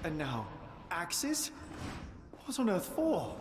And now, axes? What on earth for?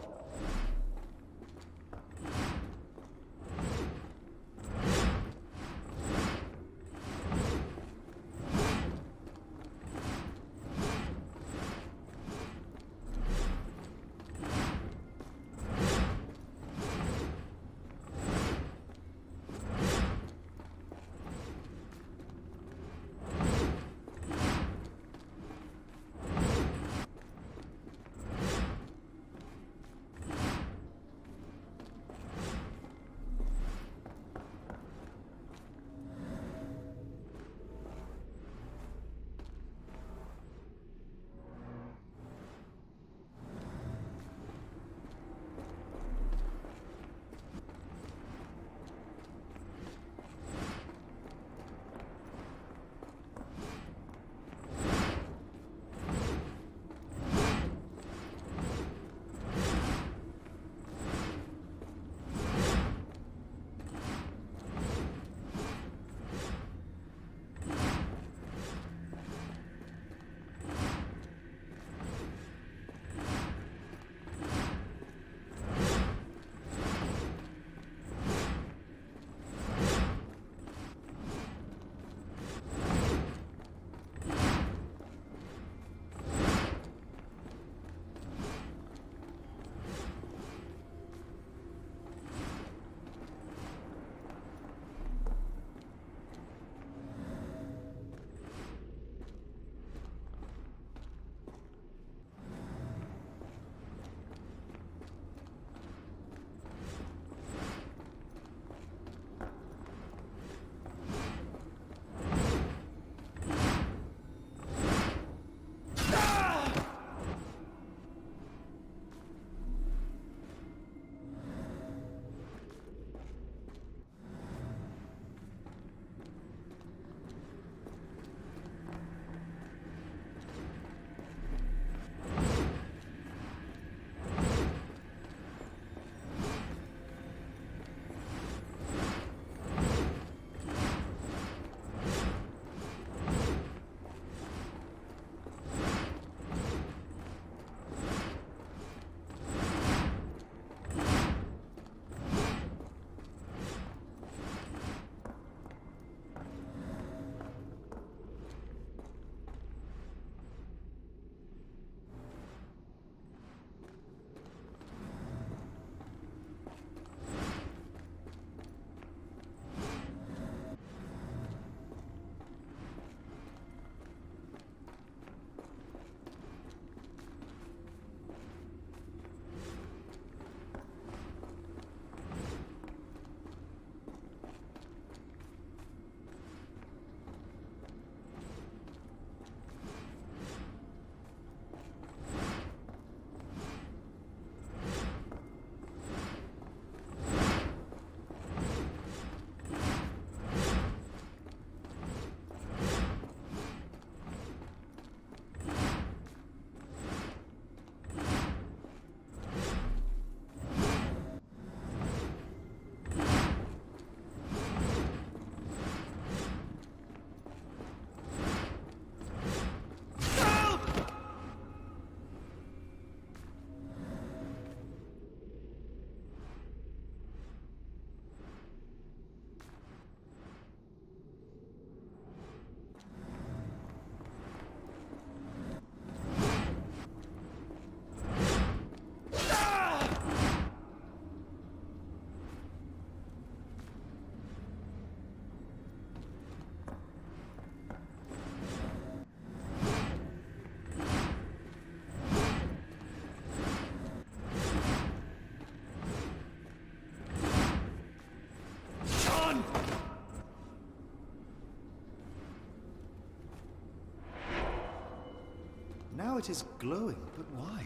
now it is glowing, but why?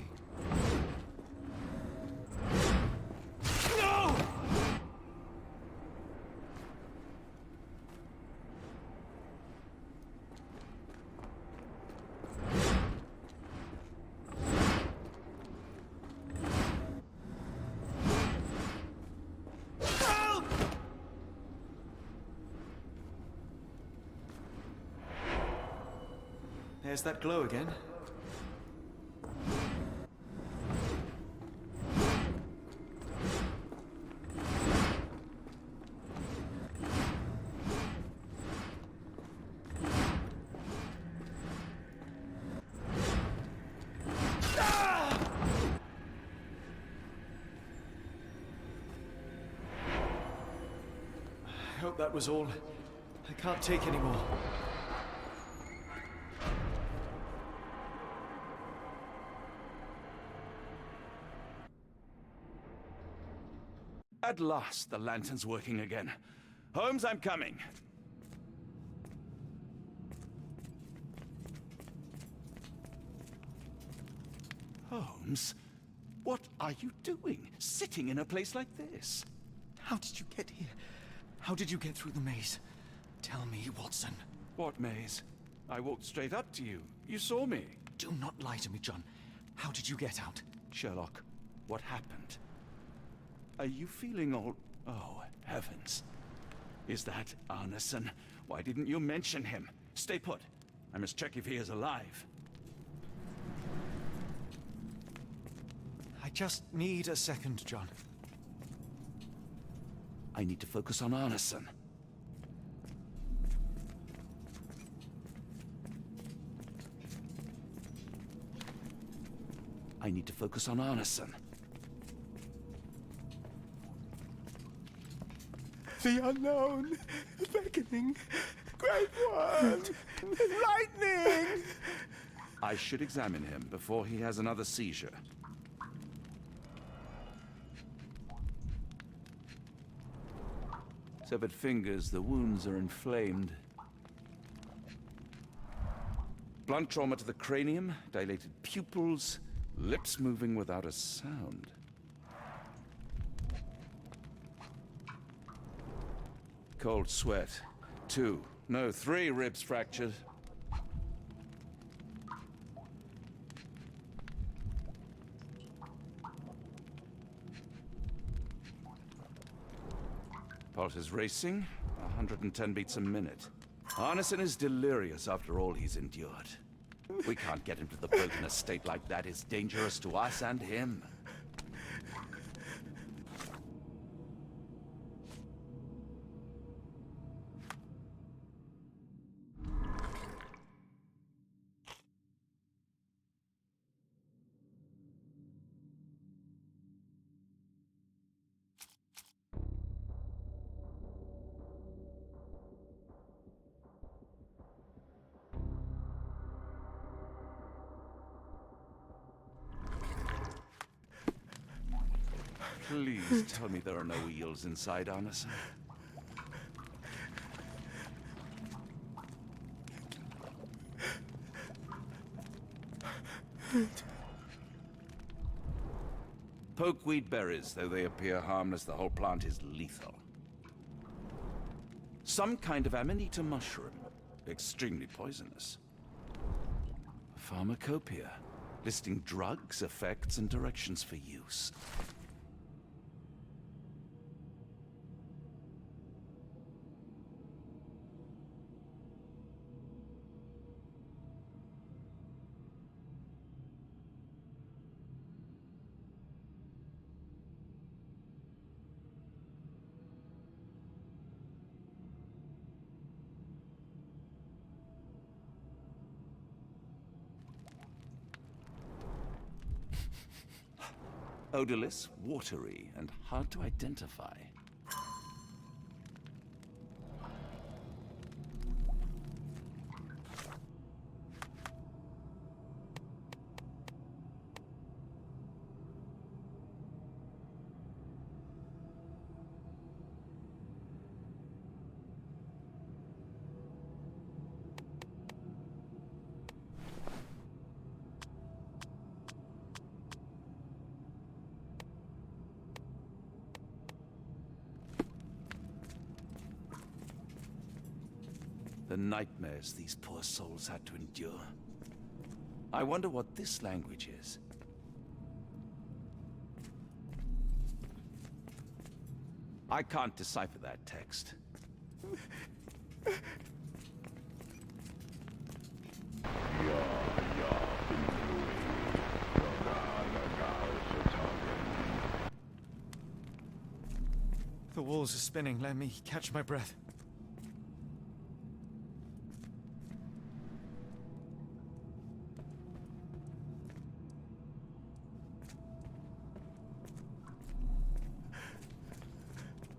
No! There's that glow again. I hope that was all. I can't take any more. At last, the lantern's working again. Holmes, I'm coming. Holmes, what are you doing, sitting in a place like this? How did you get here? How did you get through the maze? Tell me, Watson. What maze? I walked straight up to you. You saw me. Do not lie to me, John. How did you get out? Sherlock, what happened? Are you feeling all... Oh, heavens. Is that Arneson? Why didn't you mention him? Stay put. I must check if he is alive. I just need a second, John. I need to focus on Arneson. I need to focus on Arneson. The unknown, beckoning, great one, lightning! I should examine him before he has another seizure. Severed fingers, the wounds are inflamed. Blunt trauma to the cranium, dilated pupils, lips moving without a sound. Cold sweat. 2, no, 3 ribs fractured. Pulse is racing, 110 beats a minute. Arneson is delirious after all he's endured. We can't get him to the boat in a state like that. It's dangerous to us and him. Please tell me there are no eels inside, Arneson. Pokeweed berries, though they appear harmless, the whole plant is lethal. Some kind of amanita mushroom, extremely poisonous. A pharmacopoeia, listing drugs, effects, and directions for use. Odorless, watery, and hard to identify. The nightmares these poor souls had to endure. I wonder what this language is. I can't decipher that text. The walls are spinning. Let me catch my breath.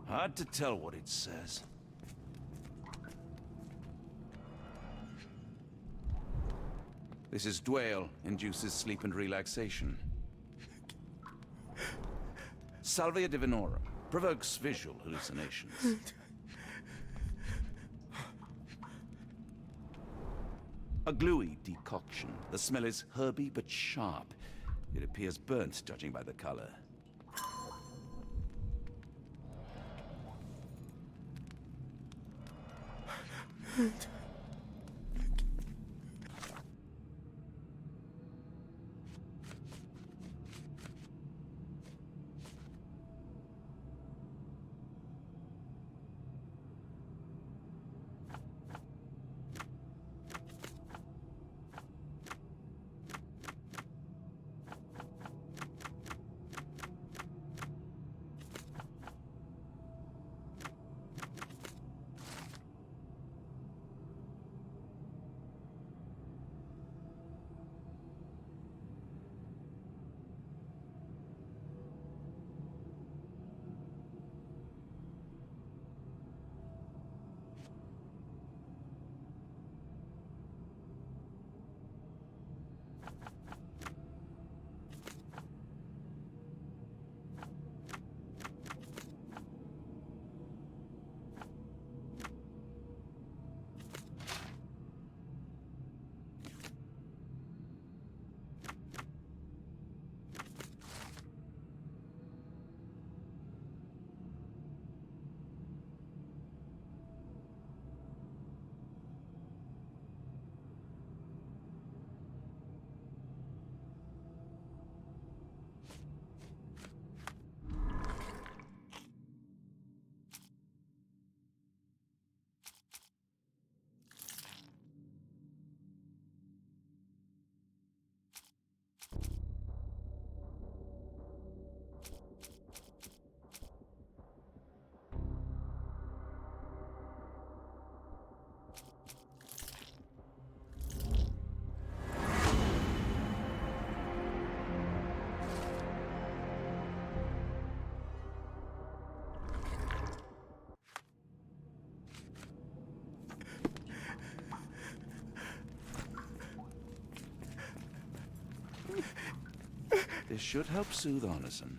Hard to tell what it says. This is Dwale, induces sleep and relaxation. Salvia divinorum, provokes visual hallucinations. A gluey decoction. The smell is herby but sharp. It appears burnt, judging by the color. This should help soothe Arneson.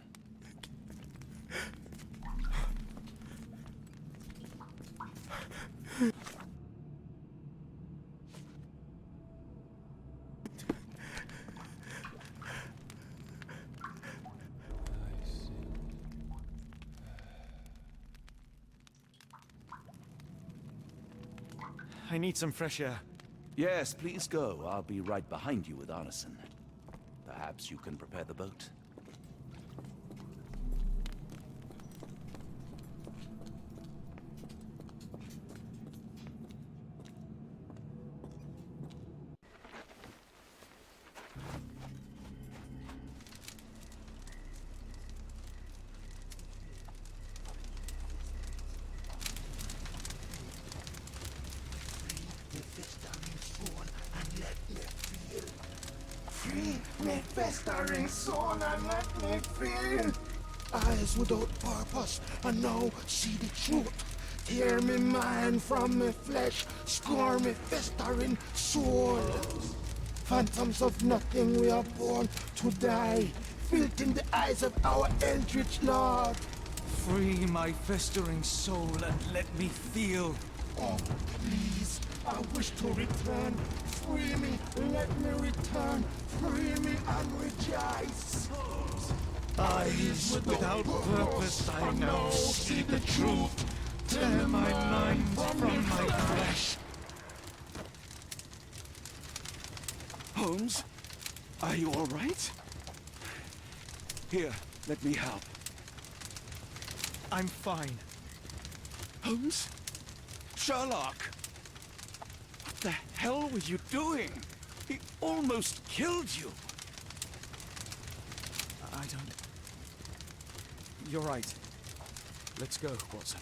I need some fresh air. Yes, please go. I'll be right behind you with Arneson. Perhaps you can prepare the boat. Festering soul and let me feel. Eyes without purpose and now see the truth. Tear me mind from me flesh, score me festering soul. Phantoms of nothing, we are born to die, filled in the eyes of our eldritch lord. Free my festering soul and let me feel. Oh, please, I wish to return. Free me, let me return. Free me and rejoice. Eyes without purpose, I now see the truth. Tear my mind from my flesh. Holmes, are you all right? Here, let me help. I'm fine. Holmes? Sherlock! What the hell were you doing? He almost killed you. I don't... You're right. Let's go, Watson.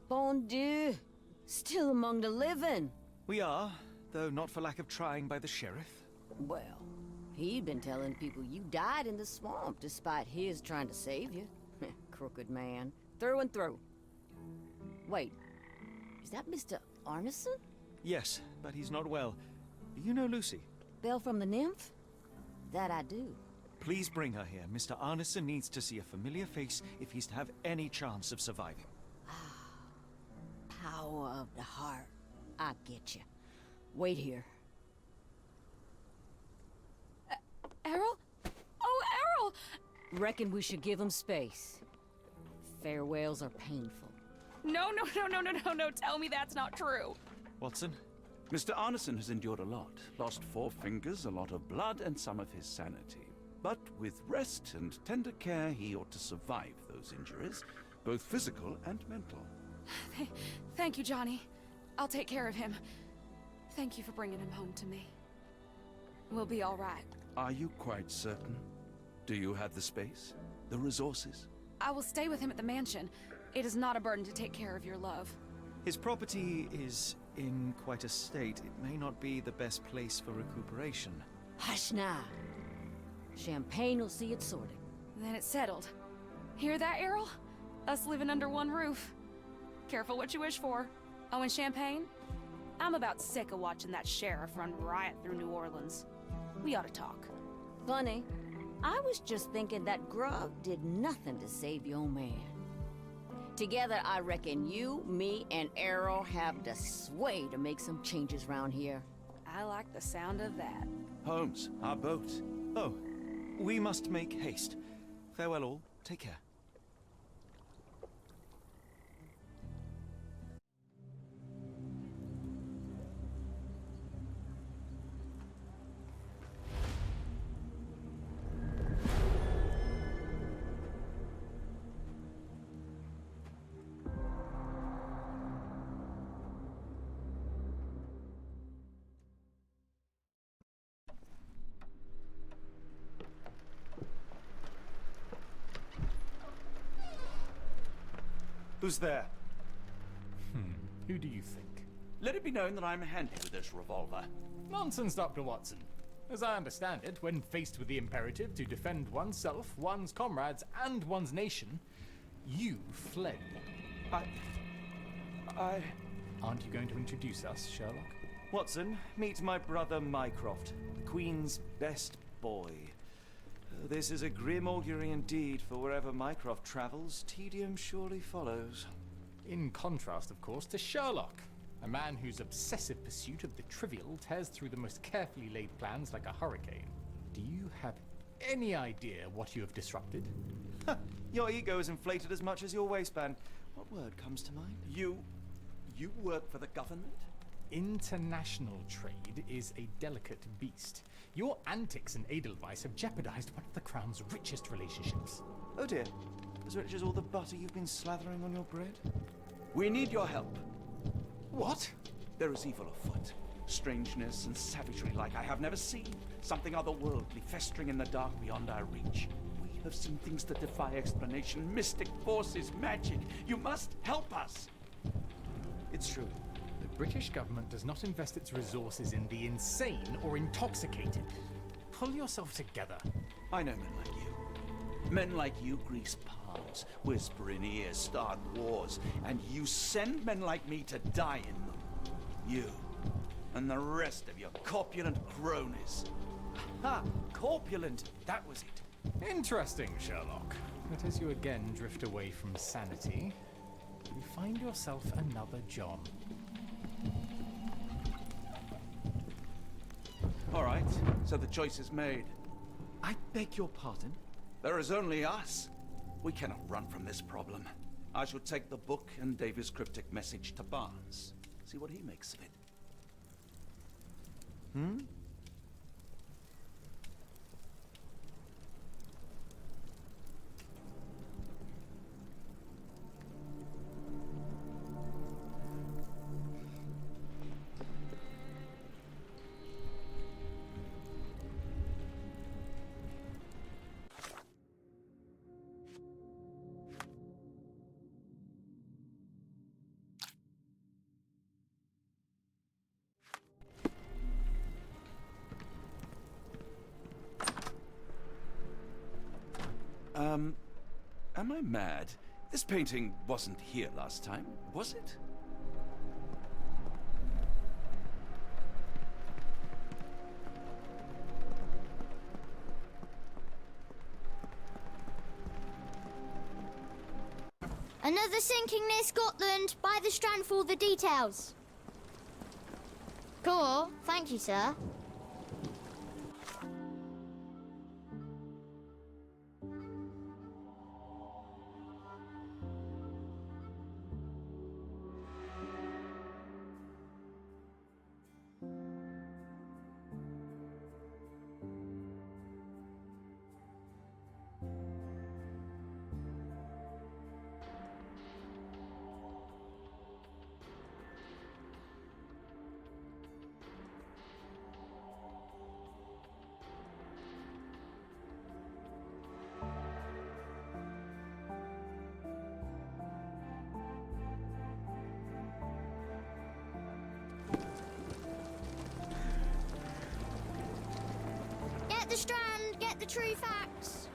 Bon Dieu! Still among the living. We are, though not for lack of trying by the sheriff. Well, he'd been telling people you died in the swamp despite his trying to save you. Crooked man. Through and through. Wait, is that Mr. Arneson? Yes, but he's not well. Do you know Lucy? Belle from the nymph? That I do. Please bring her here. Mr. Arneson needs to see a familiar face if he's to have any chance of surviving. Power of the heart. I get you. Wait here. Errol? Oh, Errol! Reckon we should give him space. Farewells are painful. No. Tell me that's not true. Watson? Mr. Arneson has endured a lot. Lost 4 fingers, a lot of blood, and some of his sanity. But with rest and tender care, he ought to survive those injuries, both physical and mental. Thank you, Johnny. I'll take care of him. Thank you for bringing him home to me. We'll be all right. Are you quite certain? Do you have the space? The resources? I will stay with him at the mansion. It is not a burden to take care of your love. His property is in quite a state. It may not be the best place for recuperation. Hush now. Champagne will see it sorted. Then it's settled. Hear that, Errol? Us living under one roof. Careful what you wish for. Oh, and champagne? I'm about sick of watching that sheriff run riot through New Orleans. We ought to talk. Funny, I was just thinking that grub did nothing to save your man. Together, I reckon you, me, and Errol have the sway to make some changes around here. I like the sound of that. Holmes, our boat. Oh, we must make haste. Farewell all. Take care. Who's there? Who do you think? Let it be known that I'm handy with this revolver. Nonsense, Dr. Watson. As I understand it, when faced with the imperative to defend oneself, one's comrades, and one's nation, you fled. I... Aren't you going to introduce us, Sherlock? Watson, meet my brother Mycroft, the Queen's best boy. This is a grim augury indeed, for wherever Mycroft travels, tedium surely follows. In contrast, of course, to Sherlock, a man whose obsessive pursuit of the trivial tears through the most carefully laid plans like a hurricane. Do you have any idea what you have disrupted? Your ego is inflated as much as your waistband. What word comes to mind? You work for the government? International trade is a delicate beast. Your antics and Edelweiss have jeopardized one of the Crown's richest relationships. Oh dear. As rich as all the butter you've been slathering on your bread? We need your help. What? There is evil afoot. Strangeness and savagery like I have never seen. Something otherworldly festering in the dark beyond our reach. We have seen things that defy explanation. Mystic forces, magic. You must help us. It's true. The British government does not invest its resources in the insane or intoxicated. Pull yourself together. I know men like you. Men like you grease palms, whisper in ears, start wars, and you send men like me to die in them. You and the rest of your corpulent cronies. Ha! Corpulent! That was it. Interesting, Sherlock. But as you again drift away from sanity, you find yourself another John. All right, so the choice is made. I beg your pardon? There is only us. We cannot run from this problem. I shall take the book and Davy's cryptic message to Barnes. See what he makes of it. Hmm? Am I mad? This painting wasn't here last time, was it? Another sinking near Scotland. By the Strand for all the details. Cool. Thank you, sir. Get the Strand, get the true facts.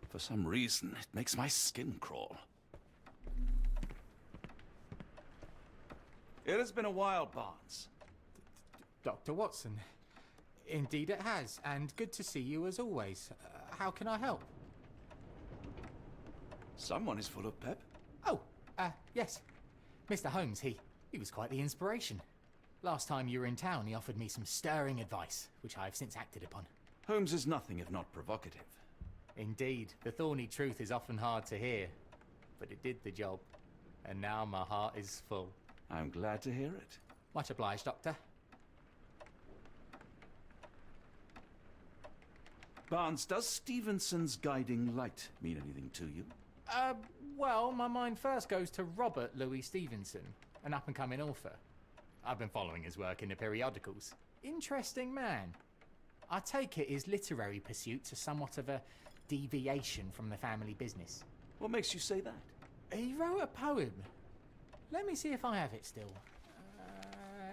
For some reason, it makes my skin crawl. It has been a while, Barnes. Dr. Watson. Indeed it has, and good to see you as always. How can I help? Someone is full of pep. Oh, yes. Mr. Holmes, he was quite the inspiration. Last time you were in town, he offered me some stirring advice, which I have since acted upon. Holmes is nothing if not provocative. Indeed, the thorny truth is often hard to hear, but it did the job, and now my heart is full. I'm glad to hear it. Much obliged, Doctor. Barnes, does Stevenson's guiding light mean anything to you? Well, my mind first goes to Robert Louis Stevenson, an up-and-coming author. I've been following his work in the periodicals. Interesting man. I take it his literary pursuits are somewhat of a deviation from the family business. What makes you say that? He wrote a poem. Let me see if I have it still.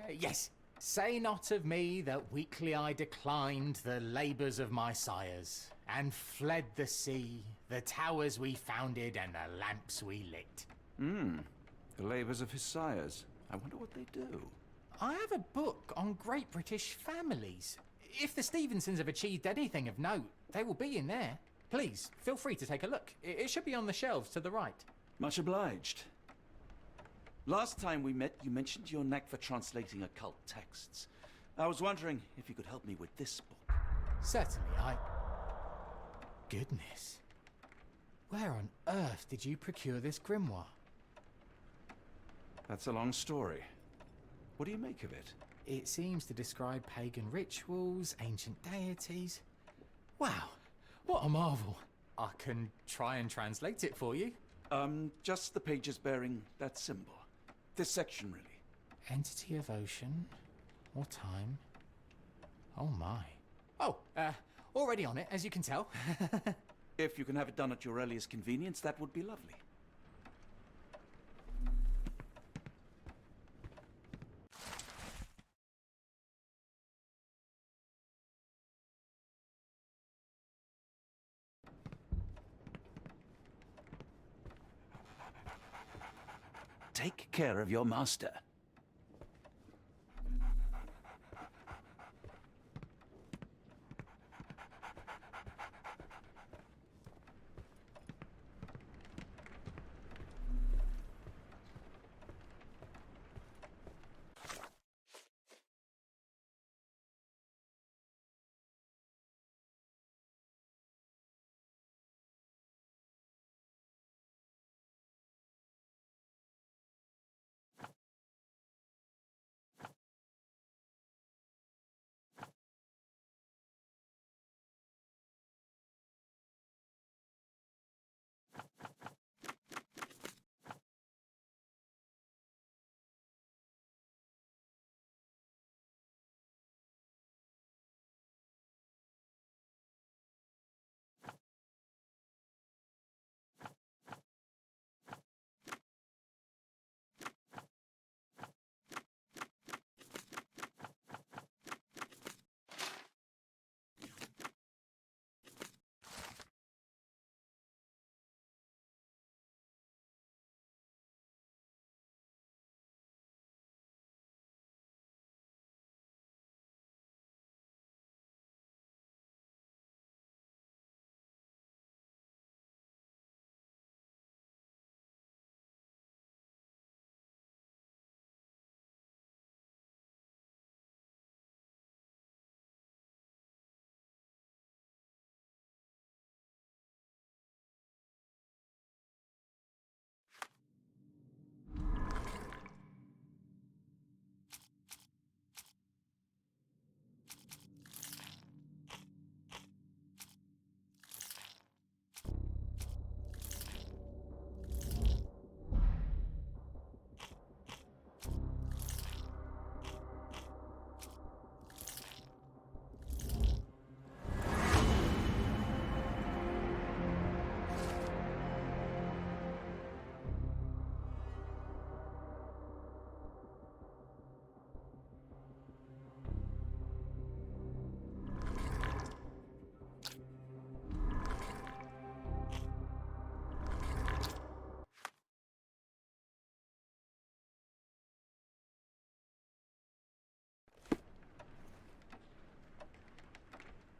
Yes. Say not of me that weakly I declined the labours of my sires, and fled the sea, the towers we founded, and the lamps we lit. The labours of his sires. I wonder what they do. I have a book on great British families. If the Stevensons have achieved anything of note, they will be in there. Please, feel free to take a look. It should be on the shelves to the right. Much obliged. Last time we met, you mentioned your knack for translating occult texts. I was wondering if you could help me with this book. Certainly, Goodness. Where on earth did you procure this grimoire? That's a long story. What do you make of it? It seems to describe pagan rituals, ancient deities. Wow, what a marvel. I can try and translate it for you. Just the pages bearing that symbol. This section, really. Entity of ocean or time. Oh my. Oh, already on it, as you can tell. If you can have it done at your earliest convenience, that would be lovely. take care of your master.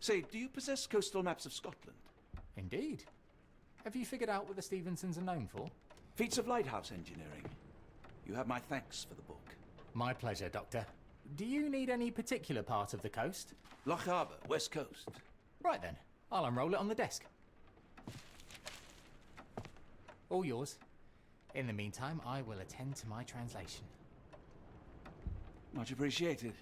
Say, do you possess coastal maps of Scotland? Indeed. Have you figured out what the Stevensons are known for? Feats of lighthouse engineering. You have my thanks for the book. My pleasure, Doctor. Do you need any particular part of the coast? Loch Harbour, West Coast. Right then, I'll unroll it on the desk. All yours. In the meantime, I will attend to my translation. Much appreciated.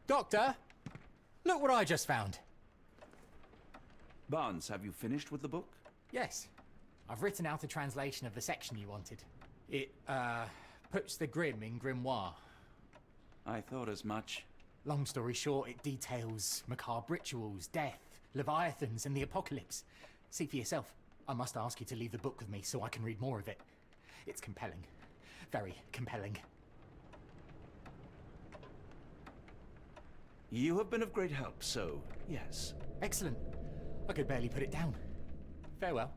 Doctor! Look what I just found. Barnes, have you finished with the book? Yes. I've written out a translation of the section you wanted. It, puts the grim in grimoire. I thought as much. Long story short, it details macabre rituals, death, leviathans, and the apocalypse. See for yourself. I must ask you to leave the book with me so I can read more of it. It's compelling. Very compelling. You have been of great help, so yes. Excellent. I could barely put it down. Farewell.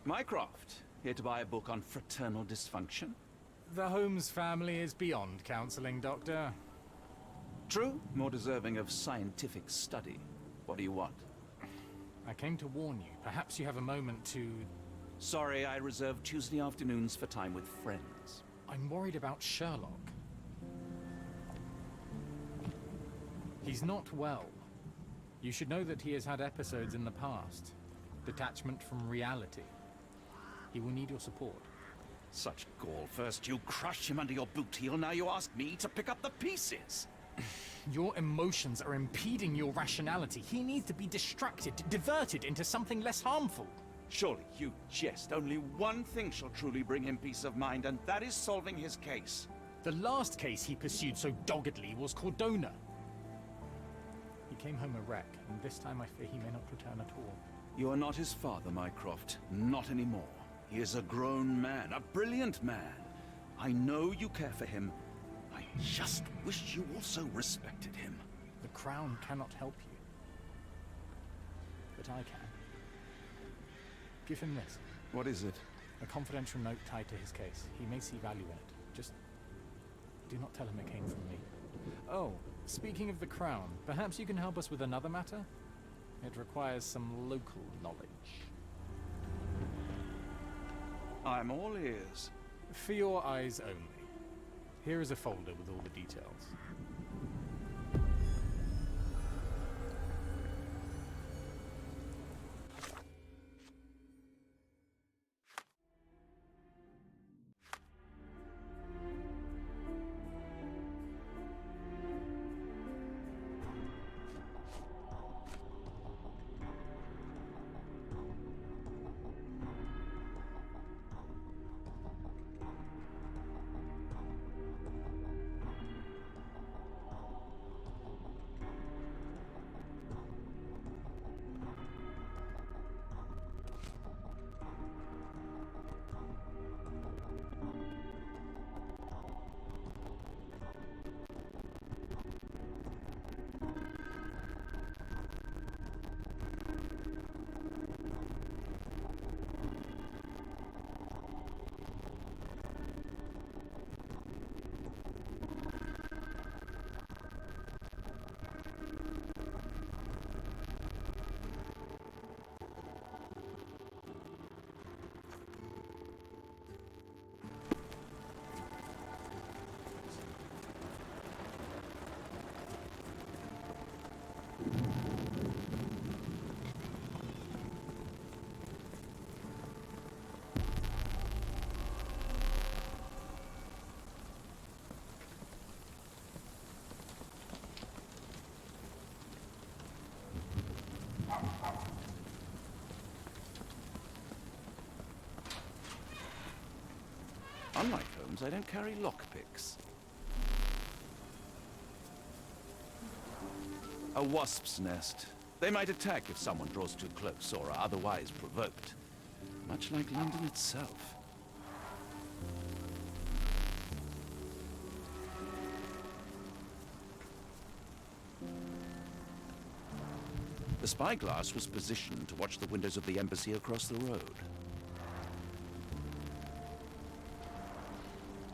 Mycroft, here to buy a book on fraternal dysfunction? The Holmes family is beyond counseling, Doctor. True, more deserving of scientific study. What do you want? I came to warn you. Perhaps you have a moment to... Sorry, I reserve Tuesday afternoons for time with friends. I'm worried about Sherlock. He's not well. You should know that he has had episodes in the past. Detachment from reality. He will need your support. Such gall. First you crush him under your boot heel, now you ask me to pick up the pieces. Your emotions are impeding your rationality. He needs to be distracted, diverted into something less harmful. Surely you jest. Only one thing shall truly bring him peace of mind, and that is solving his case. The last case he pursued so doggedly was Cordona. He came home a wreck, and this time I fear he may not return at all. You are not his father, Mycroft. Not anymore. He is a grown man, a brilliant man. I know you care for him. I just wish you also respected him. The Crown cannot help you. But I can. Give him this. What is it? A confidential note tied to his case. He may see value in it. Just do not tell him it came from me. Oh, speaking of the Crown, perhaps you can help us with another matter? It requires some local knowledge. I'm all ears. For your eyes only. Here is a folder with all the details. Unlike Holmes, I don't carry lockpicks. A wasp's nest. They might attack if someone draws too close or are otherwise provoked. Much like London itself. The spyglass was positioned to watch the windows of the embassy across the road.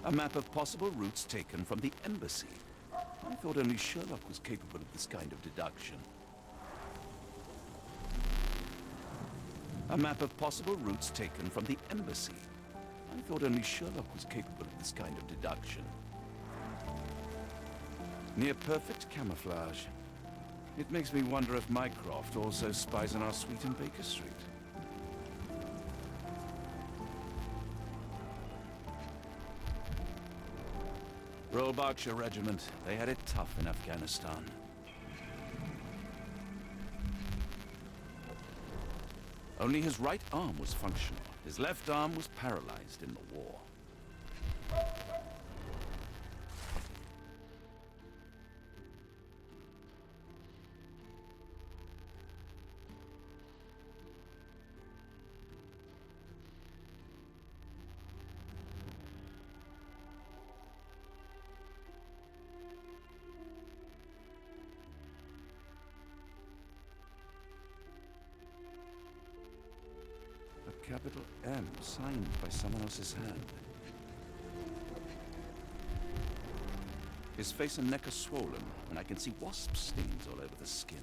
A map of possible routes taken from the embassy. I thought only Sherlock was capable of this kind of deduction. A map of possible routes taken from the embassy. I thought only Sherlock was capable of this kind of deduction. Near perfect camouflage. It makes me wonder if Mycroft also spies on our suite in Baker Street. Royal Berkshire Regiment. They had it tough in Afghanistan. Only his right arm was functional. His left arm was paralyzed in the war. Capital M, signed by someone else's hand. His face and neck are swollen, and I can see wasp stings all over the skin.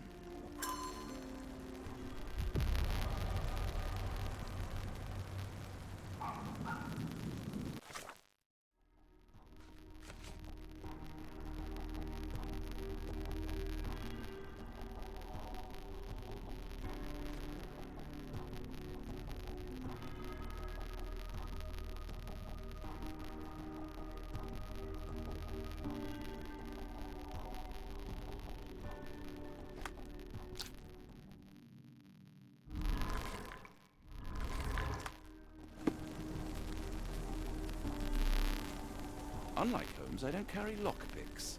Unlike Holmes, I don't carry lockpicks.